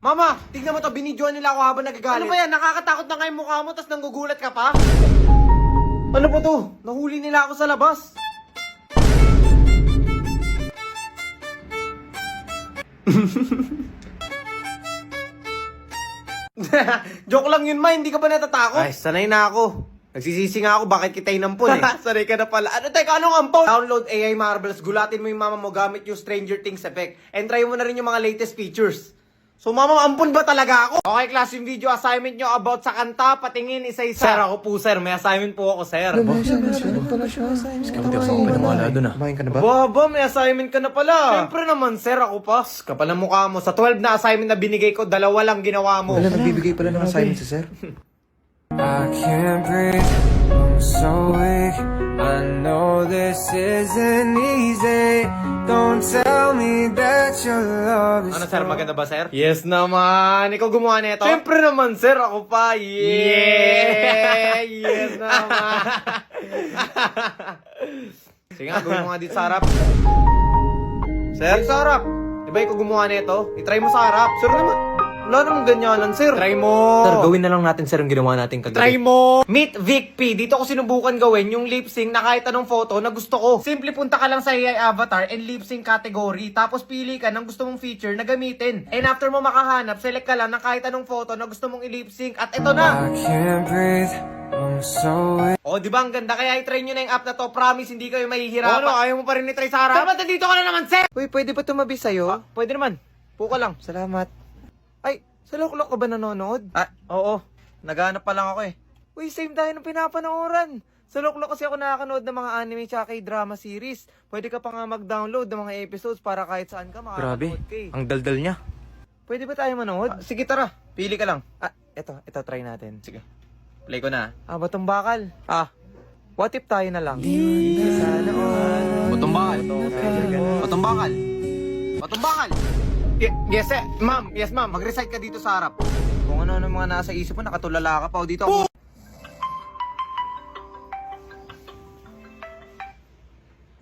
Mama, tignan mo to, binidyoan nila ako habang nagagalit. Ano ba yan? Nakakatakot na kayo mukha mo, tas nanggugulat ka pa? Ano ba to? Nahuli nila ako sa labas. Joke lang yun, ma. Hindi ka ba natatakot? Ay, sanay na ako. Nagsisisi nga ako, bakit kita inampun eh. Sanay ka na pala. Ano, teka, anong ampon? Download AI Marbles, gulatin mo yung mama mo gamit yung Stranger Things effect. And try mo na rin yung mga latest features. So, mama, ampun ba talaga ako? Okay, class, yung video assignment nyo about sa kanta, patingin isa-isa. Sir, ako po, sir. May assignment po ako, sir. Kumain ka na ba? Baba, may assignment ka na pala. Siyempre naman, sir, ako pa. Kapal ng mukha mo. Sa 12 na assignment na binigay ko, 2 lang ginawa mo. Wala, nagbibigay pala ng assignment si sir. I can't breathe, I'm so weak. I know this isn't easy. Don't tell me that your love is Ano, sir? Maganda ba, sir? Yes naman. Ikaw gumawa nito? Siyempre naman, sir. Ako pa. Yeah! Yes naman. Sige nga, gawin mo nga dito sa harap. Sir? Sa harap. Diba ikaw gumawa nito? I-try mo sa harap. Sir naman. Wala namang ganyanan, sir. Try mo. Sir, gawin na lang natin sir ang ginawa natin kagabi. Try mo! Meet Vic P. Dito ko sinubukan gawin yung lip sync na kahit anong photo na gusto ko. Simple punta ka lang sa AI avatar and lip sync category. Tapos pili ka ng gusto mong feature na gamitin. And after mo makahanap, select ka lang ng kahit anong photo na gusto mong i-lip sync. At ito na! I can't breathe, I'm so weak. O, di ba ang ganda? Kaya i-try nyo na yung app na to. Promise, hindi kayo mahihirapan. Ano? Ayaw mo pa rin i-try sa harap? Dapat dito ka na naman, sir! Uy, pwede ba tumabi sa'yo? Pwede naman. Puka lang. Salamat. Ay, Sa Loklok ka ba nanonood? ah, oo. Naghanap pa lang ako eh. Uy, same tayo ng pinapanooran. Sa Loklok kasi ako nakakanood ng mga anime tsaka drama series. Pwede ka pa nga mag-download ng mga episodes para kahit saan ka makakanood ka eh. Ang daldal niya. Pwede ba tayo manood? Sige, tara. Pili ka lang. Ito try natin. Sige. Play ko na. Batong bakal. What if tayo na lang? Sana all. Batong bakal. Batong bakal. Batong bakal. Yes, sir. Ma'am. Yes, ma'am. Mag-recite ka dito sa harap. Kung ano mga nasa isip mo, nakatulala ka pa. O dito ako.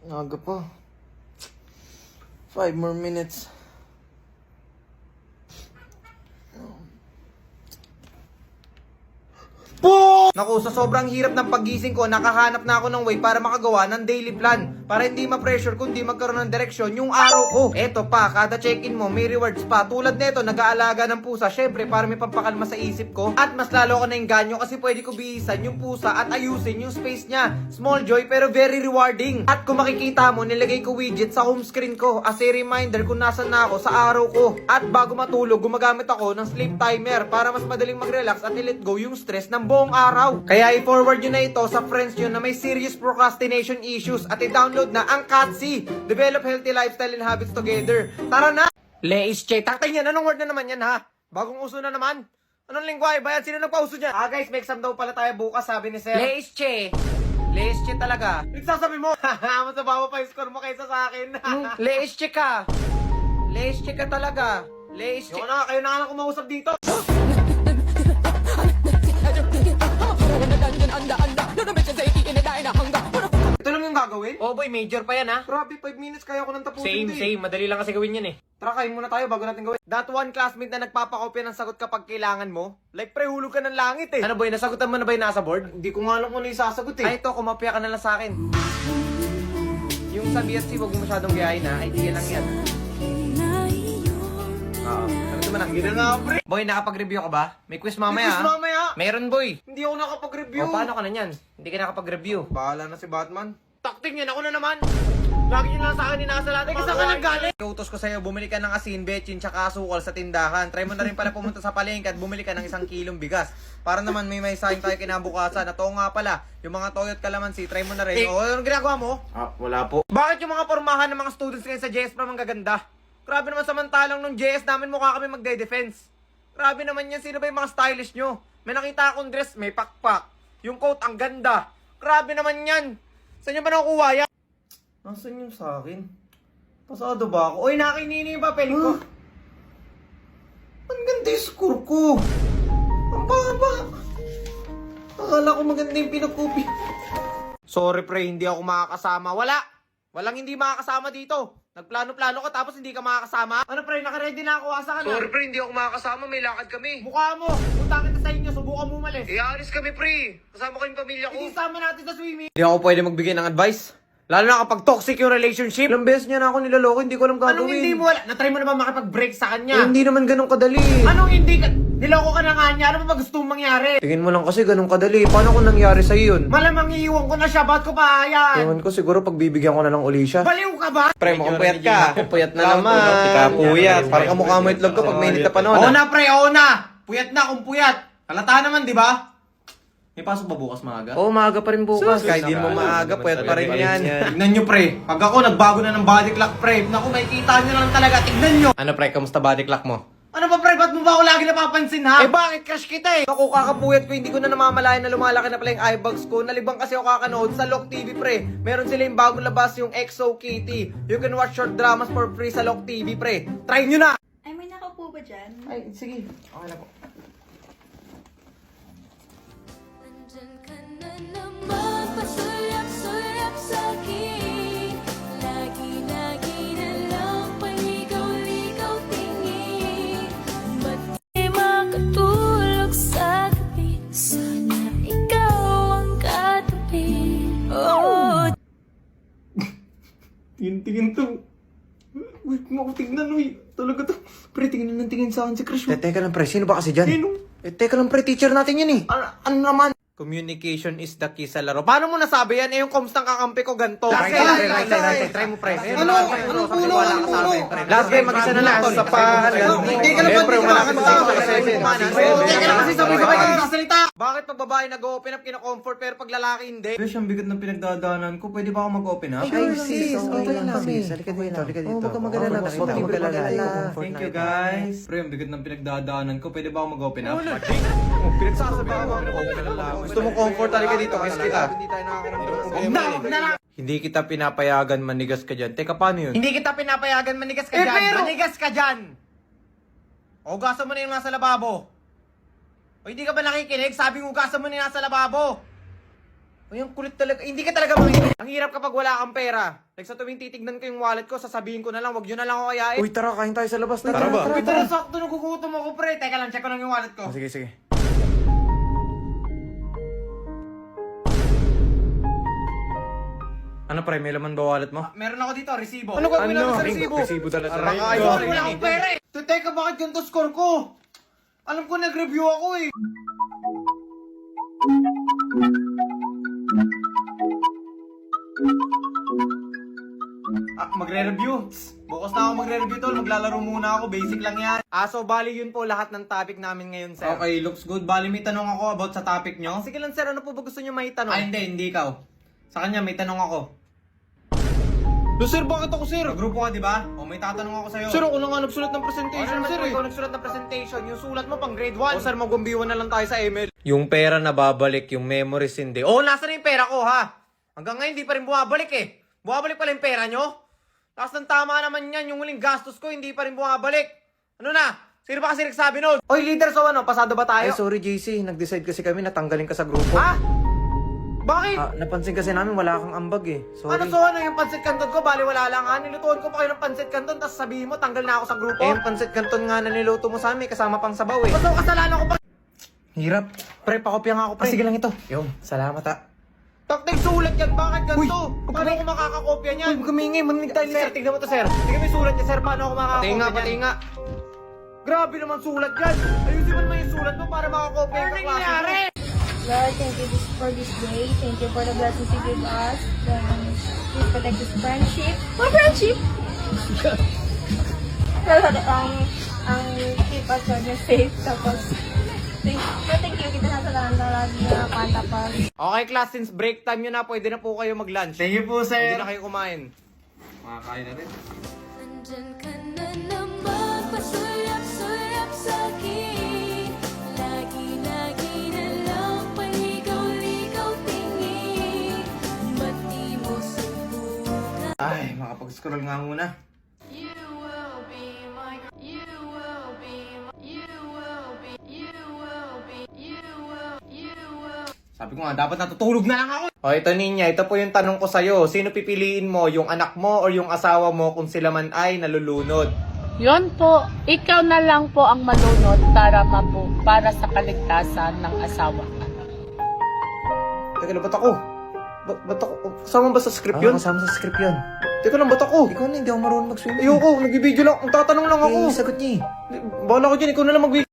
Naga pa. 5 more minutes. Naku, sa sobrang hirap ng paggising ko, nakahanap na ako ng way para makagawa ng daily plan. Para hindi ma-pressure kundi magkaroon ng direksyon yung araw ko. Eto pa, kada check-in mo may rewards pa. Tulad nito, nag-aalaga ng pusa. Syempre, para may pampakalma sa isip ko. At mas lalo ko nainganyo kasi pwede ko bihisan yung pusa at ayusin yung space niya. Small joy pero very rewarding. At kung makikita mo, nilagay ko widget sa home screen ko as a reminder kung nasan na ako sa araw ko. At bago matulog, gumagamit ako ng sleep timer para mas madaling mag-relax at i-let go yung stress ng buong araw. Kaya i-forward nyo na ito sa friends nyo na may serious procrastination issues at i-download na ang Katsi. Develop healthy lifestyle and habits together. Tara na! Leische. Taktay yan. Anong word na naman yan ha? Bagong uso na naman. Anong lingwahe ba yan? Sino nagpauso dyan? Guys, may exam daw pala tayo bukas, sabi ni Sir. Leische. Leische talaga. Nagsasabi mo. Mas mababa pa yung score mo kaysa sa akin. Leische ka. Leische ka talaga. Leische. Yung na, kayo na nga kumausap dito. Ito lang yung gagawin? Oh boy, major pa yan ha. Grabe, 5 minutes kaya ko nang tapusin. Same. Madali lang kasi gawin yan eh. Tara, kain muna tayo bago natin gawin. That one classmate na nagpapakopya ng sagot kapag kailangan mo. Like pre, hulog ka ng langit eh. Ano boy, nasagutan mo na ba yung nasa board? Hindi ko nga alam kung ano yung sasagot eh. Ay ito, kumapya ka na lang sa akin. Yung sa BSC, wag mo masyadong gayahin ha. Idea lang yan. Oo. Sagot mo na. Gina nga pre. Boy, nakapag-review ka ba? May quiz mamaya. May quiz mamaya? Meron boy. Hindi ako nakapag-review. O paano ka na yan? Hindi ka nakapag-review. Bahala na si Batman. Taktik niyan, ako na naman. Lagi nyo lang sa akin inaasalan. Teka, saan ka nanggaling? Utos ko sa'yo, bumili ka ng asin, bechin, tsaka asukal sa tindahan. Try mo na rin pala pumunta sa palengke at bumili ka ng 1 kilong bigas. Para naman may sayang tayo kinabukasan. At oo nga pala, yung mga toyot kalamansi, try mo na rin. O, anong ginagawa mo? Wala po. Bakit yung mga pormahan ng mga students ngayon sa JS Prom ang gaganda? Grabe naman samantalang nung JS namin mukha kami magde-defense. Grabe naman yan, sino ba yung mga stylish nyo? May nakita akong dress, may pakpak. Yung coat, ang ganda. Grabe naman yan. Saan nyo ba nakukuha yan? Nasaan yung sa akin? Pasado ba ako? Uy, nakinini yung papel ko. Ang ganda yung score ko. Ang baba. Akala ko maganda yung pinagkupi. Sorry pre, hindi ako makakasama. Walang hindi makakasama dito. Nagplano-plano ka tapos hindi ka makakasama? Ano pre, nakaready na ako, asa ka na? Sorry pre, hindi ako makakasama. May lakad kami. Mukha mo! Punta kita sa inyo, subukan mo umalis. Iaalis kami pre. Kasama ko yung pamilya ko. Hindi sama natin sa swimming. Hindi ako pwede magbigay ng advice. Lalo na kapag toxic yung relationship. Ilang beses niya na ako niloloko, hindi ko alam gagawin. Anong hindi mo wala? Na-try mo na ba makipag-break sa kanya? Eh, hindi naman ganun kadali. Anong hindi ka? Niloko ka na nga niya. Ano ba gusto mong mangyari? Tingin mo lang kasi ganun kadali. Paano kung nangyari sa'yo yun? Malamang iiwan ko na siya. Ba't ko pa hayaan? Ewan ko siguro pagbibigyan ko na lang uli siya. Baliw ka ba? Pre, mukhang puyat ka. Puyat na naman. Ika puyat. Parang kamukha mo itlog ka pag mainit na panahon. Oo na pre, oo na. Puyat na kung puyat. Halata naman, di ba? May pasok ba bukas maaga? Oo, maaga pa rin bukas. Kahit di mo maaga, puyat pa rin yan. Tignan nyo pre, pag ako nagbago na ng body clock pre, naku makikita nyo lang talaga, tignan nyo. Ano pre, kamusta body clock mo? Ano ba pre, ba't mo ba ako lagi napapansin ha? Eh bakit crush kita eh? Ako kakapuyat ko, hindi ko na namamalayan na lumalaki na pala yung eyebags ko. Nalibang kasi ako kakanood sa Lock TV pre. Meron sila yung bagong labas yung EXO Kitty. You can watch short dramas for free sa Lock TV pre. Try nyo na! Ay, may nakaupo ba dyan? Ay, sige. Okay na po. Nandyan ka na naman, pasulap-sulap sa'kin. Lagi-lagi na lang paligaw-ligaw tingin. Ba't di makatulog sa gabi? Sana ikaw ang katabi. Oh, Tingin to. Wait mo ako tignan, uy. Talaga to. Pre, tingin na tingin sa akin si Crush. Teka lang pre, sino ba kasi dyan? Sino? Teka lang pre, teacher natin yan eh. Ano naman? Communication is the key sa laro. Paano mo nasabi yan? Eh, yung comms ng kakampi ko ganito. Right side. Try mo pre. Anong puno? Anong puno? Last game, mag-isa na lang. Sa paanan. Hindi ka naman Siyempre, wala kang Hindi ka naman kasi sabay-sabay ka nagsasalita. Bakit pag babae nag-open up, kina-comfort, pero pag lalaki hindi? Besh, ang bigat ng pinagdadaanan ko. Pwede ba ako mag-open up? Ay, sis, okay lang kami. Halika dito. Oo, wag kang mag-alala. Huwag kang mag-alala. Thank you, guys. Pre, ang bigat ng pinagdadaanan ko. Pwede ba ako mag-open up? Pinagsasabihan mo. Gusto mo comfort, halika dito, kiss kita. Hindi kita pinapayagan manigas ka dyan. Teka, paano yun? Hindi kita pinapayagan manigas ka dyan. Manigas ka dyan! O, hugasan mo na yung nasa lababo. O, hindi ka ba nakikinig? Sabing hugasan mo na yung nasa lababo. O, yung kulit talaga. Hindi ka talaga makikinig. Ang hirap kapag wala kang pera. Like, sa tuwing titignan ko yung wallet ko, sasabihin ko na lang, wag nyo na lang ako kayain. Uy, tara, kain tayo sa labas. Tara ba? Uy, tara, sakto, nagugutom ako, pre. Teka lang, check ko lang yung wallet ko. Sige. Ano pre, may laman ba wallet mo? Meron ako dito, resibo. Ano gagawin natin sa resibo? Resibo talaga. Wala akong pera eh. Teka, bakit ganito score ko? Alam ko nag-review ako eh. Magre-review. Bukas na ako magre-review tol. Maglalaro muna ako. Basic lang yan. So bali yun po lahat ng topic namin ngayon, sir. Okay, looks good. Bali may tanong ako about sa topic nyo. Sige lang, sir. Ano po ba gusto nyo may tanong? Hindi ikaw. Sa kanya may tanong ako. Sir, bakit ako, sir? Grupo ka, di ba? O, may tatanong ako sa'yo. Sir, ako na nga nagsulat ng presentation, sir. Ikaw nagsulat ng presentation. Yung sulat mo pang grade 1. O, sir, magumbiwan na lang tayo sa email. Yung pera na babalik, yung memories hindi. Oh, nasa na yung pera ko, ha? Hanggang ngayon, hindi pa rin bumabalik, eh. Bumabalik pala yung pera nyo? Tapos ng tama naman yan, yung huling gastos ko, hindi pa rin bumabalik. Ano na? Sino ba kasi nagsabi nun? Oy, leader, so ano? Pasado ba tayo? Ay, sorry JC. Nag-decide kasi kami na tanggalin ka sa grupo. Ha? Bakit? Napansin kasi namin wala kang ambag eh. Sorry. Ano so ano yung pancit canton ko? Bali wala lang ha. Nilutuan ko pa kayo ng pancit canton tapos sabihin mo tanggal na ako sa grupo. Eh, yung pancit canton nga na niluto mo sa amin, kasama pang sabaw eh. Basta kasalanan ko pa. Hirap. Pre, pakopya nga ako pre. Sige lang ito. Yung, salamat ha. Taktik sulat yan. Bakit ganito? Paano ako makakakopya niyan? Uy, gumingi. Manig tayo Sir, tignan mo to sir. Tignan mo yung sulat niya sir. Paano ako makakakopya niyan? Pati nga. Grabe naman sulat yan. Ayusin mo naman yung sulat mo para makakopya yung kaklase mo. Lord, thank you for this day. Thank you for the blessings you give us. Please protect this friendship. What friendship? Pero ang keep us on your safe. Tapos, thank you. Kita sa lang lagi na tapos. Okay class, since break time nyo na, pwede na po kayo mag-lunch. Thank you po sir. Pwede na kayo kumain. Makakain na rin. nandyan ka na naman, pasulap-sulap sa'kin. Lagi-lagi na lang paligaw-ligaw tingin. Ba't di mo subukan? Ay, makapag-scroll nga muna. Sabi ko nga, dapat natutulog na lang ako. O, ito Ninya, ito po yung tanong ko sa'yo. Sino pipiliin mo, yung anak mo or yung asawa mo kung sila man ay nalulunod? Yon po, ikaw na lang po ang malunod para sa kaligtasan ng asawa. Teka lang, ba't ako? Ba't ako? Kasama ba sa script yun? Kasama sa script yun. Teka lang, ba't ako? Ikaw na, hindi ako marunong mag-swimming. Ayoko, nag-video lang. Ang tatanong lang ako. Sagot niya eh. Bahala ko dyan, ikaw na lang mag